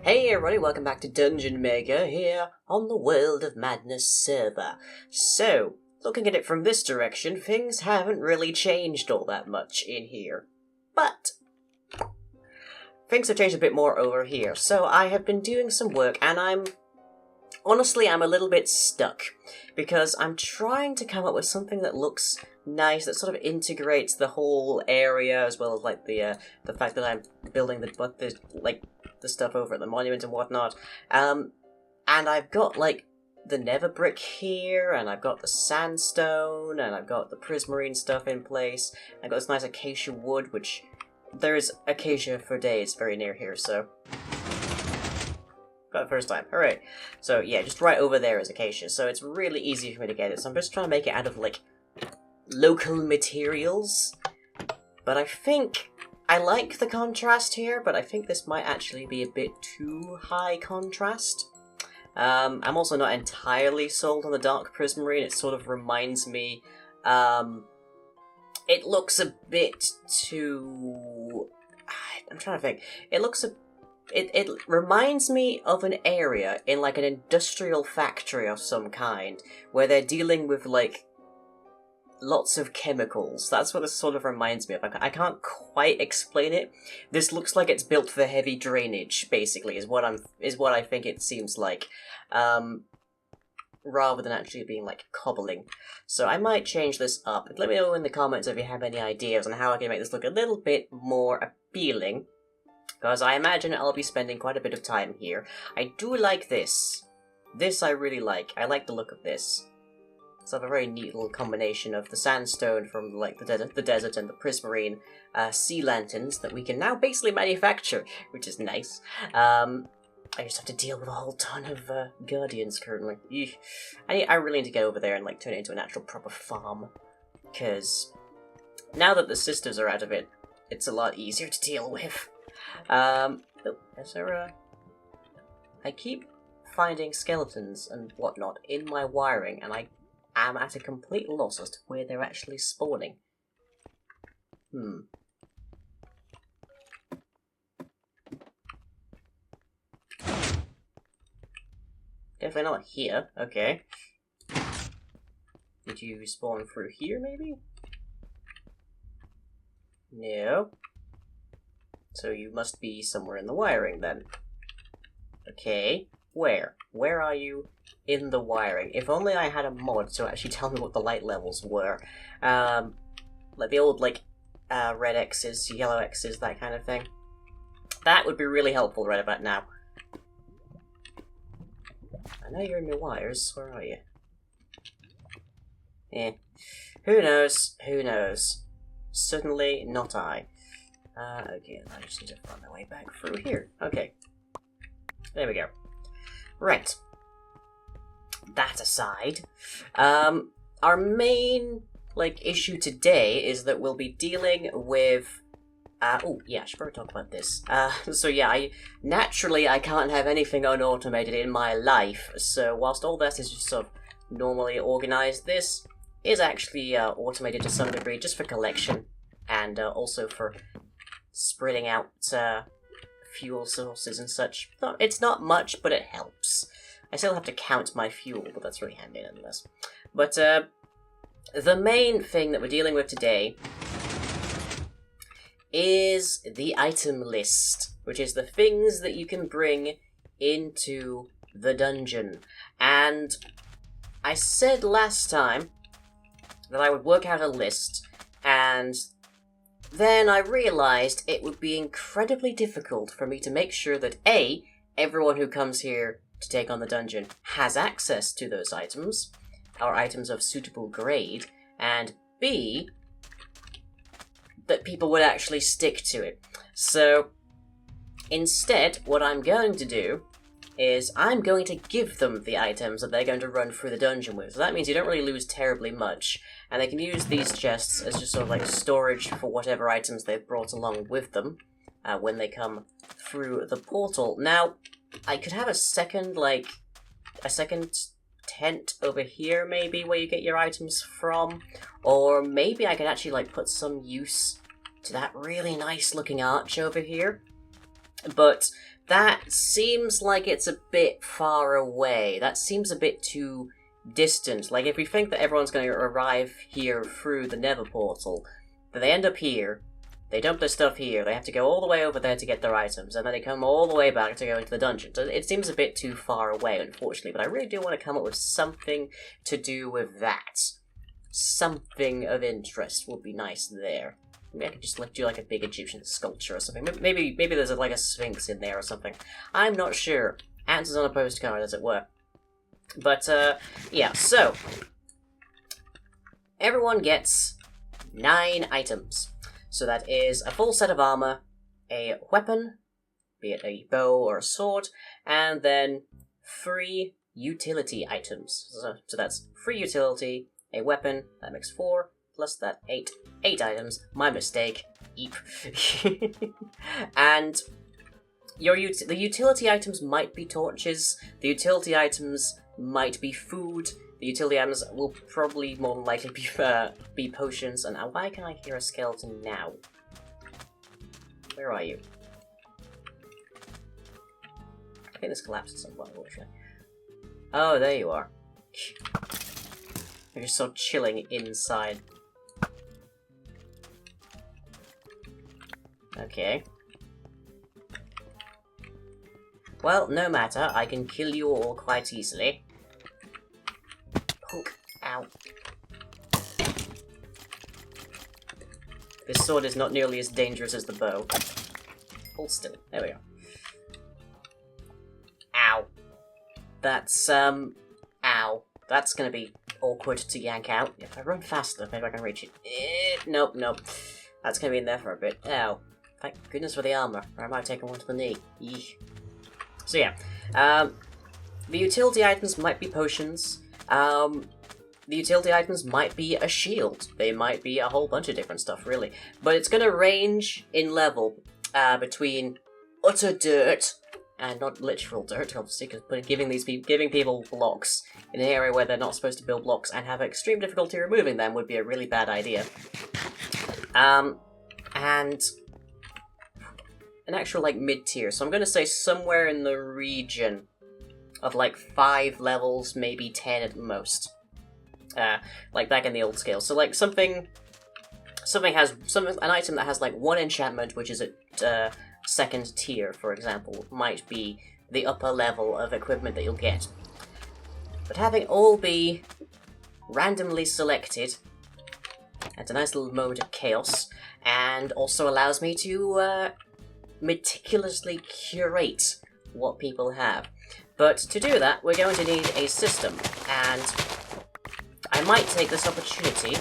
Hey everybody, welcome back to Dungeon Maker here on the World of Madness server. So, looking at it from this direction, things haven't really changed all that much in here. But things have changed a bit more over here. So I have been doing some work and I'm a little bit stuck because I'm trying to come up with something that looks nice, that sort of integrates the whole area as well as like the fact that I'm building the stuff over at the monument and whatnot. And I've got like the nether brick here, and I've got the sandstone, and I've got the prismarine stuff in place. I've got this nice acacia wood, which there's acacia for days very near here, so got it first time. Hooray. So yeah, just right over there is acacia, so it's really easy for me to get it. So I'm just trying to make it out of like local materials. But I think I like the contrast here, but I think this might actually be a bit too high contrast. I'm also not entirely sold on the dark prismarine. It sort of reminds me, it looks a bit too, I'm trying to think, it reminds me of an area in like an industrial factory of some kind, where they're dealing with like lots of chemicals. That's what this sort of reminds me of. I can't quite explain it. This looks like it's built for heavy drainage, basically, is what I think it seems like. Rather than actually being like cobbling. So I might change this up. Let me know in the comments if you have any ideas on how I can make this look a little bit more appealing, because I imagine I'll be spending quite a bit of time here. I do like this. This I really like. I like the look of this. It's a very neat little combination of the sandstone from like the desert and the prismarine sea lanterns that we can now basically manufacture, which is nice. I just have to deal with a whole ton of guardians currently. Eesh. I really need to get over there and like turn it into an actual proper farm, because now that the sisters are out of it, it's a lot easier to deal with. Oh, is there I keep finding skeletons and whatnot in my wiring, and I am at a complete loss as to where they're actually spawning. Definitely not here. Okay. Did you spawn through here, maybe? No. So you must be somewhere in the wiring, then. Okay. Where? Where are you in the wiring? If only I had a mod to actually tell me what the light levels were. Like the old, like, red X's, yellow X's, that kind of thing. That would be really helpful right about now. I know you're in the wires. Where are you? Who knows? Who knows? Certainly not I. Okay, I just need to find my way back through here. Okay. There we go. Right. That aside, our main, like, issue today is that we'll be dealing with oh, yeah, I should probably talk about this. So yeah, I can't have anything unautomated in my life, so whilst all this is just sort of normally organized, this is actually automated to some degree, just for collection, and also for spreading out fuel sources and such. It's not much, but it helps. I still have to count my fuel, but that's really handy nonetheless. But the main thing that we're dealing with today is the item list, which is the things that you can bring into the dungeon. And I said last time that I would work out a list, and then I realized it would be incredibly difficult for me to make sure that A, everyone who comes here to take on the dungeon has access to those items, or items of suitable grade, and B, that people would actually stick to it. So, instead, what I'm going to do is I'm going to give them the items that they're going to run through the dungeon with. So that means you don't really lose terribly much, and they can use these chests as just sort of like storage for whatever items they've brought along with them when they come through the portal. Now, I could have a second tent over here, maybe, where you get your items from, or maybe I could actually like put some use to that really nice looking arch over here. But That seems like it's a bit far away. That seems a bit too distant. Like, if we think that everyone's going to arrive here through the Nether portal, then they end up here, they dump their stuff here, they have to go all the way over there to get their items, and then they come all the way back to go into the dungeon. So it seems a bit too far away, unfortunately, but I really do want to come up with something to do with that. Something of interest would be nice there. Maybe I could just do like a big Egyptian sculpture or something. Maybe there's like a sphinx in there or something. I'm not sure. Answers on a postcard, as it were. But, yeah, so everyone gets 9 items. So that is a full set of armor, a weapon, be it a bow or a sword, and then 3 utility items. So that's 3 utility, a weapon, that makes 4, plus that 8. 8 items, my mistake, eep. And the utility items might be torches, the utility items might be food, the utility items will probably more than likely be potions, and why can I hear a skeleton now? Where are you? I think this collapsed at some point, actually. Oh, there you are. You're just so chilling inside. Okay. Well, no matter, I can kill you all quite easily. Poke. Ow. This sword is not nearly as dangerous as the bow. Hold still. There we go. Ow. That's, ow. That's gonna be awkward to yank out. If I run faster, maybe I can reach it. Nope, nope. That's gonna be in there for a bit. Ow. Thank goodness for the armor, or I might have taken one to the knee. Eesh. So yeah, the utility items might be potions, the utility items might be a shield, they might be a whole bunch of different stuff, really. But it's gonna range in level between utter dirt, and not literal dirt, obviously, because giving people blocks in an area where they're not supposed to build blocks and have extreme difficulty removing them would be a really bad idea. And an actual, like, mid-tier. So I'm going to say somewhere in the region of, like, 5 levels, maybe 10 at most. Like, back in the old scale. So, like, an item that has, like, 1 enchantment, which is at, 2nd tier, for example, might be the upper level of equipment that you'll get. But having all be randomly selected, adds a nice little moment of chaos, and also allows me to, meticulously curate what people have. But to do that, we're going to need a system, and I might take this opportunity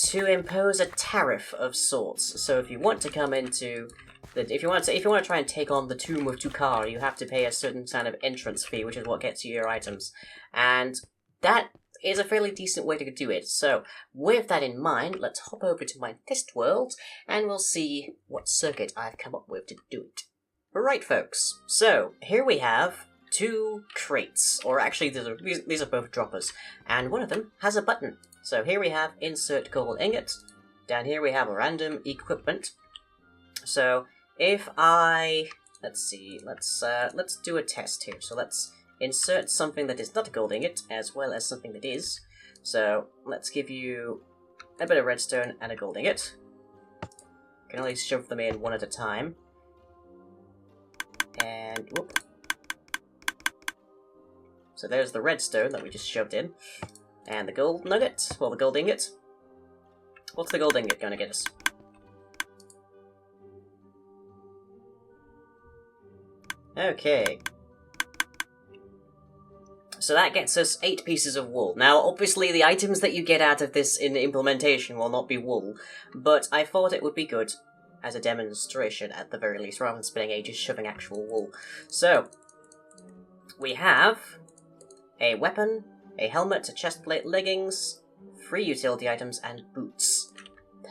to impose a tariff of sorts. So if you want to come into if you want to try and take on the Tomb of Tukar, you have to pay a certain kind of entrance fee, which is what gets you your items, and that is a fairly decent way to do it. So, with that in mind, let's hop over to my test world, and we'll see what circuit I've come up with to do it. Right, folks, so here we have 2 crates, or actually these are both droppers, and one of them has a button. So here we have insert gold ingot, down here we have random equipment. So if let's do a test here. So let's insert something that is not a gold ingot, as well as something that is. So let's give you a bit of redstone and a gold ingot. You can only shove them in one at a time. And whoop. So there's the redstone that we just shoved in. And the gold nugget, well, the gold ingot. What's the gold ingot going to get us? Okay. So that gets us 8 pieces of wool. Now, obviously, the items that you get out of this in implementation will not be wool, but I thought it would be good as a demonstration, at the very least, rather than spending ages shoving actual wool. So, we have a weapon, a helmet, a chestplate, leggings, 3 utility items, and boots.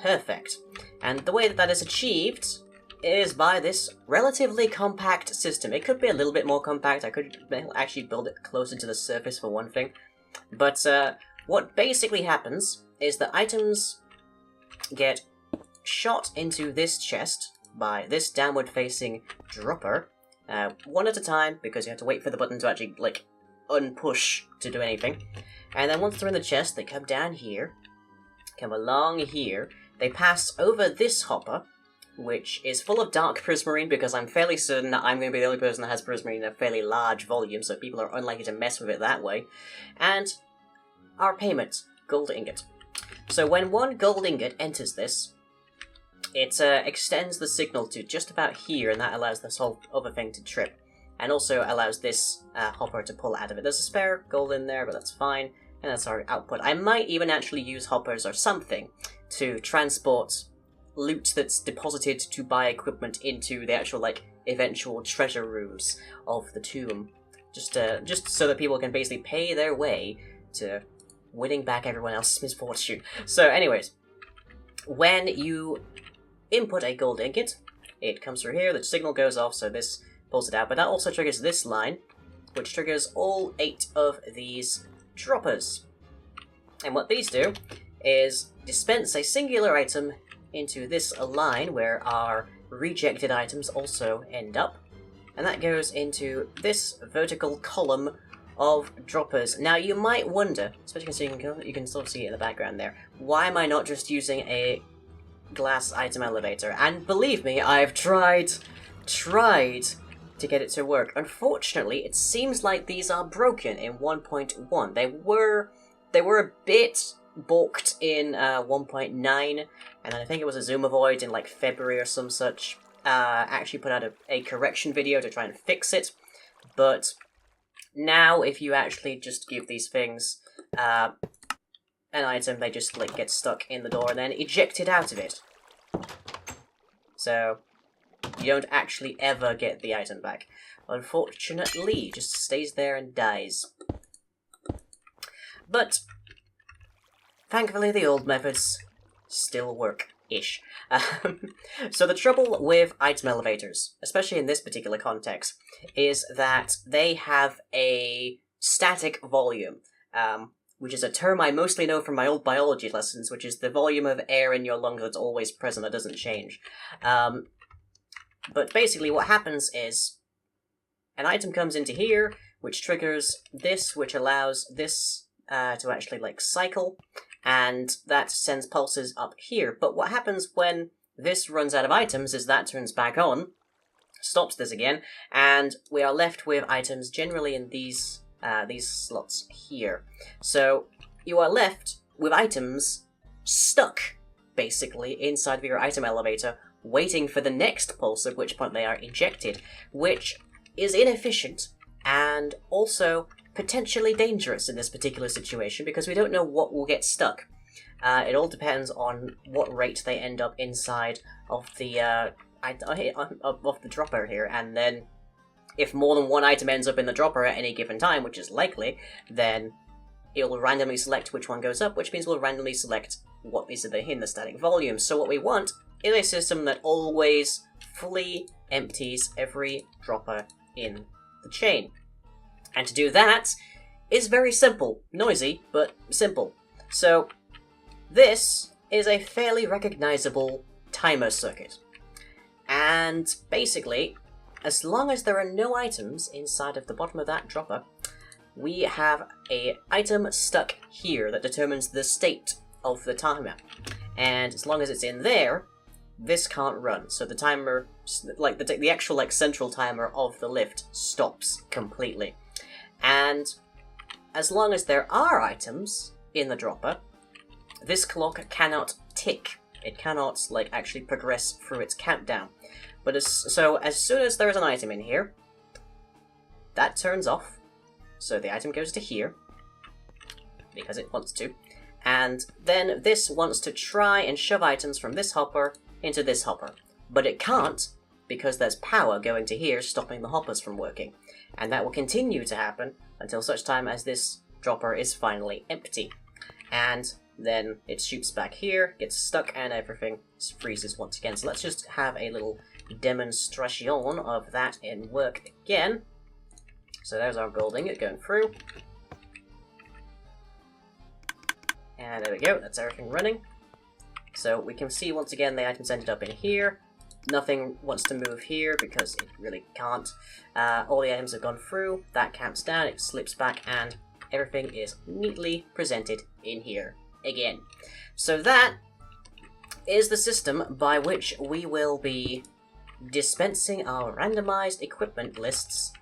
Perfect. And the way that that is achieved is by this relatively compact system. It could be a little bit more compact. I could actually build it closer to the surface for one thing. But what basically happens is that items get shot into this chest by this downward-facing dropper, one at a time, because you have to wait for the button to actually, like, unpush to do anything. And then once they're in the chest, they come down here, come along here, they pass over this hopper, which is full of dark prismarine, because I'm fairly certain that I'm going to be the only person that has prismarine in a fairly large volume, so people are unlikely to mess with it that way. And our payment, gold ingot. So when one gold ingot enters this, it extends the signal to just about here, and that allows this whole other thing to trip. And also allows this hopper to pull out of it. There's a spare gold in there, but that's fine. And that's our output. I might even actually use hoppers or something to transport loot that's deposited to buy equipment into the actual, like, eventual treasure rooms of the tomb. Just so that people can basically pay their way to winning back everyone else's misfortune. So anyways, when you input a gold ingot, it comes through here, the signal goes off, so this pulls it out, but that also triggers this line, which triggers all 8 of these droppers. And what these do is dispense a singular item into this line where our rejected items also end up, and that goes into this vertical column of droppers. Now you might wonder, especially considering you can sort of see it in the background there, why am I not just using a glass item elevator? And believe me, I've tried to get it to work. Unfortunately, it seems like these are broken in 1.1. They were a bit balked in 1.9, and I think it was a Zoomavoid in like February or some such. Actually put out a correction video to try and fix it, but now if you actually just give these things an item, they just like get stuck in the door and then ejected out of it. So you don't actually ever get the item back. Unfortunately, it just stays there and dies. But thankfully, the old methods still work-ish. So the trouble with item elevators, especially in this particular context, is that they have a static volume, which is a term I mostly know from my old biology lessons, which is the volume of air in your lungs that's always present, that doesn't change. But basically what happens is an item comes into here, which triggers this, which allows this to actually like cycle, and that sends pulses up here. But what happens when this runs out of items is that turns back on, stops this again, and we are left with items generally in these slots here. So you are left with items stuck, basically, inside of your item elevator, waiting for the next pulse, at which point they are ejected, which is inefficient and also potentially dangerous in this particular situation, because we don't know what will get stuck. It all depends on what rate they end up inside of the of the dropper here, and then if more than one item ends up in the dropper at any given time, which is likely, then it'll randomly select which one goes up, which means we'll randomly select what is in the static volume. So what we want is a system that always fully empties every dropper in the chain. And to do that is very simple. Noisy, but simple. So this is a fairly recognizable timer circuit. And basically, as long as there are no items inside of the bottom of that dropper, we have an item stuck here that determines the state of the timer. And as long as it's in there, this can't run. So the timer, like the actual like central timer of the lift, stops completely. And as long as there are items in the dropper, this clock cannot tick. It cannot like actually progress through its countdown. But as soon as there is an item in here, that turns off. So the item goes to here, because it wants to. And then this wants to try and shove items from this hopper into this hopper. But it can't, because there's power going to here, stopping the hoppers from working. And that will continue to happen until such time as this dropper is finally empty. And then it shoots back here, gets stuck, and everything freezes once again. So let's just have a little demonstration of that in work again. So there's our gold ingot going through. And there we go, that's everything running. So we can see once again the items ended up in here. Nothing wants to move here because it really can't. All the items have gone through, that camps down, it slips back, and everything is neatly presented in here again. So that is the system by which we will be dispensing our randomized equipment lists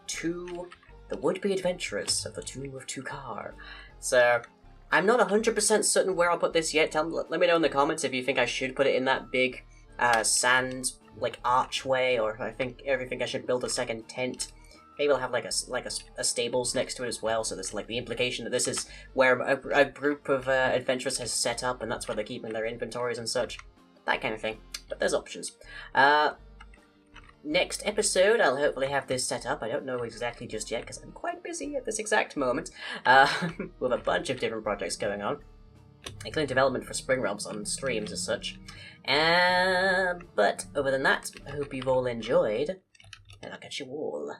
to the would-be adventurers of the Tomb of Tukar. So, I'm not 100% certain where I'll put this yet. Let me know in the comments if you think I should put it in that big sand, like, archway, or if I think I should build a second tent. Maybe I'll have like a stables next to it as well, so there's like the implication that this is where a group of adventurers has set up, and that's where they're keeping their inventories and such. That kind of thing. But there's options. Next episode, I'll hopefully have this set up. I don't know exactly just yet, because I'm quite busy at this exact moment, with a bunch of different projects going on, including development for Spring Realms on streams as such. But other than that, I hope you've all enjoyed, and I'll catch you all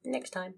next time.